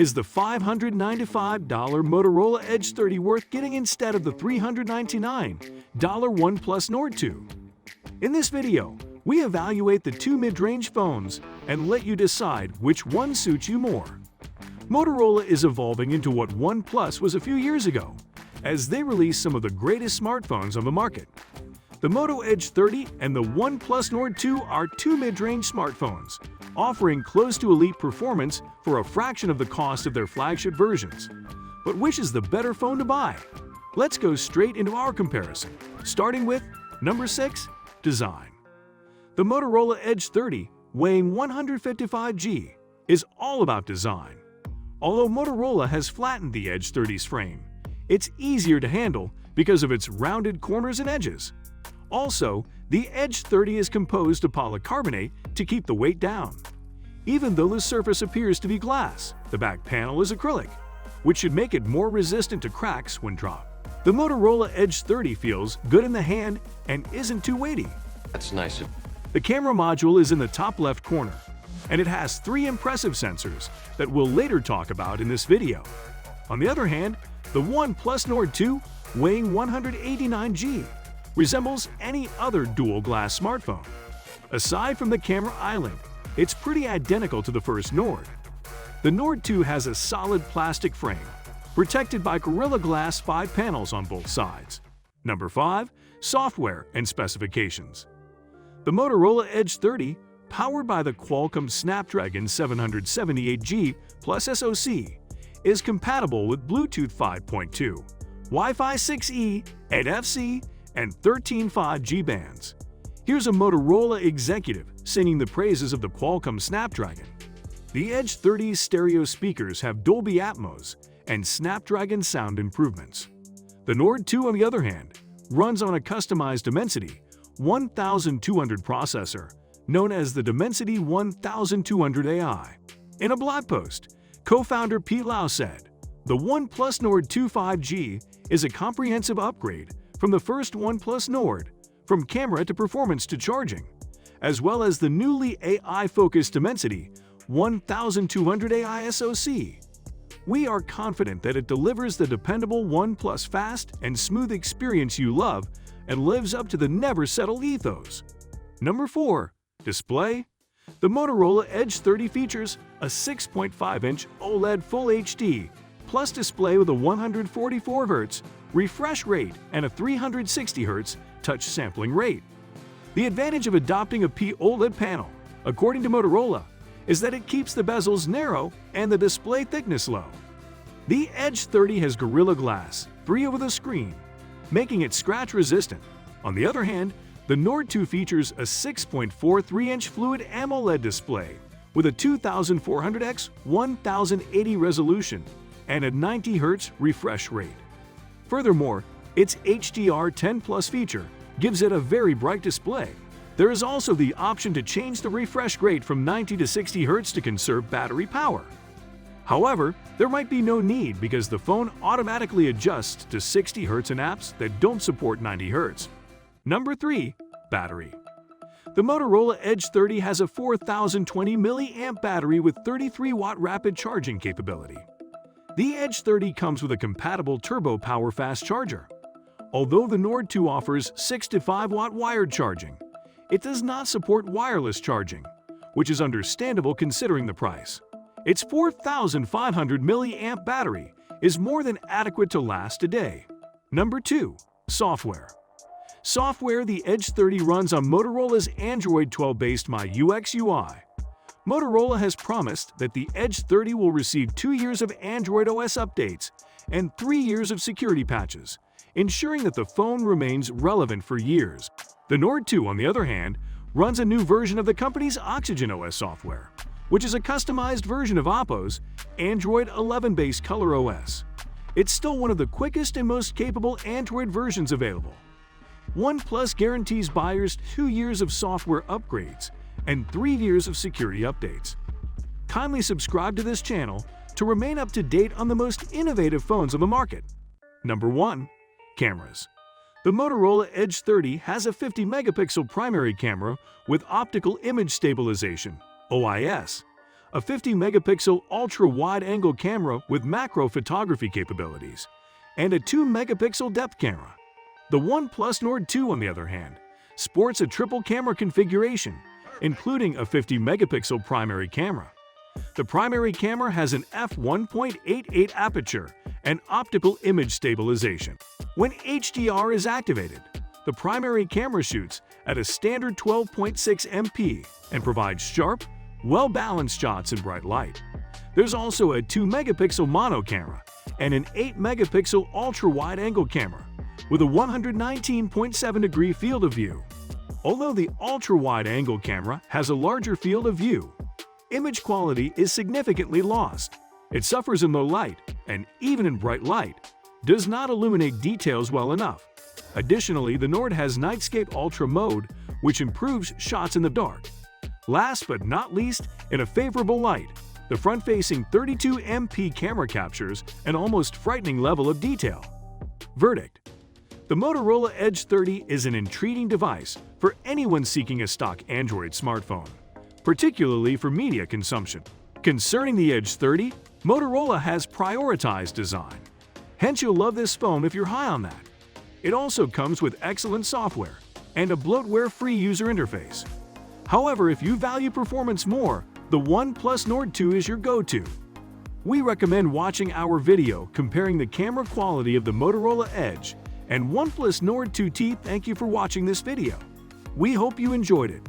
Is the $595 Motorola Edge 30 worth getting instead of the $399 Oneplus Nord 2? In this video, we evaluate the two mid-range phones and let you decide which one suits you more. Motorola is evolving into what OnePlus was a few years ago, as they release some of the greatest smartphones on the market. The Moto Edge 30 and the Oneplus Nord 2 are two mid-range smartphones, offering close to elite performance for a fraction of the cost of their flagship versions. But which is the better phone to buy? Let's go straight into our comparison, starting with number 6, design. The Motorola Edge 30, weighing 155G, is all about design. Although Motorola has flattened the Edge 30's frame, it's easier to handle because of its rounded corners and edges. Also, the Edge 30 is composed of polycarbonate to keep the weight down. Even though the surface appears to be glass, the back panel is acrylic, which should make it more resistant to cracks when dropped. The Motorola Edge 30 feels good in the hand and isn't too weighty. That's nice. The camera module is in the top left corner, and it has 3 impressive sensors that we'll later talk about in this video. On the other hand, the OnePlus Nord 2, weighing 189G, resembles any other dual-glass smartphone. Aside from the camera island, it's pretty identical to the first Nord. The Nord 2 has a solid plastic frame, protected by Gorilla Glass 5 panels on both sides. Number 5. Software and specifications. The Motorola Edge 30, powered by the Qualcomm Snapdragon 778G plus SoC, is compatible with Bluetooth 5.2, Wi-Fi 6E, NFC, and 13.5G bands. Here's a Motorola executive singing the praises of the Qualcomm Snapdragon. The Edge 30's stereo speakers have Dolby Atmos and Snapdragon sound improvements. The Nord 2, on the other hand, runs on a customized Dimensity 1200 processor, known as the Dimensity 1200 AI. In a blog post, co-founder Pete Lau said, "The OnePlus Nord 2 5G is a comprehensive upgrade from the first OnePlus Nord, from camera to performance to charging, as well as the newly AI-focused Dimensity 1200 AI SoC. We are confident that it delivers the dependable OnePlus fast and smooth experience you love and lives up to the never-settle ethos." Number 4. Display. The Motorola Edge 30 features a 6.5-inch OLED Full HD Plus display with a 144Hz refresh rate and a 360Hz touch sampling rate. The advantage of adopting a OLED panel, according to Motorola, is that it keeps the bezels narrow and the display thickness low. The Edge 30 has Gorilla Glass 3 over the screen, making it scratch-resistant. On the other hand, the Nord 2 features a 6.43-inch Fluid AMOLED display with a 2400x 1080 resolution and a 90Hz refresh rate. Furthermore, its HDR10 Plus feature gives it a very bright display. There is also the option to change the refresh rate from 90 to 60 Hz to conserve battery power. However, there might be no need because the phone automatically adjusts to 60 Hz in apps that don't support 90 Hz. Number 3. Battery. The Motorola Edge 30 has a 4020 mAh battery with 33-watt rapid charging capability. The Edge 30 comes with a compatible turbo power fast charger. Although the Nord 2 offers 6 to 5-watt wired charging, it does not support wireless charging, which is understandable considering the price. Its 4500 mAh battery is more than adequate to last a day. Number 2. Software. The Edge 30 runs on Motorola's Android 12-based MyUX UI. Motorola has promised that the Edge 30 will receive 2 years of Android OS updates and 3 years of security patches, ensuring that the phone remains relevant for years. The Nord 2, on the other hand, runs a new version of the company's Oxygen OS software, which is a customized version of Oppo's Android 11-based Color OS. It's still one of the quickest and most capable Android versions available. OnePlus guarantees buyers 2 years of software upgrades and 3 years of security updates. Kindly subscribe to this channel to remain up to date on the most innovative phones on the market. Number 1. Cameras. The Motorola Edge 30 has a 50-megapixel primary camera with optical image stabilization (OIS), a 50-megapixel ultra-wide-angle camera with macro photography capabilities, and a 2-megapixel depth camera. The Oneplus Nord 2, on the other hand, sports a triple camera configuration, including a 50-megapixel primary camera. The primary camera has an f1.88 aperture and optical image stabilization. When HDR is activated, the primary camera shoots at a standard 12.6 MP and provides sharp, well-balanced shots in bright light. There's also a 2-megapixel mono camera and an 8-megapixel ultra-wide-angle camera with a 119.7-degree field of view. Although the ultra-wide-angle camera has a larger field of view, image quality is significantly lost. It suffers in low light and, even in bright light, does not illuminate details well enough. Additionally, the Nord has Nightscape Ultra mode, which improves shots in the dark. Last but not least, in a favorable light, the front-facing 32MP camera captures an almost frightening level of detail. Verdict: the Motorola Edge 30 is an intriguing device for anyone seeking a stock Android smartphone, particularly for media consumption. Concerning the Edge 30, Motorola has prioritized design. Hence, you'll love this phone if you're high on that. It also comes with excellent software and a bloatware-free user interface. However, if you value performance more, the Oneplus Nord 2 is your go-to. We recommend watching our video comparing the camera quality of the Motorola Edge and Oneplus Nord 2T. Thank you for watching this video. We hope you enjoyed it.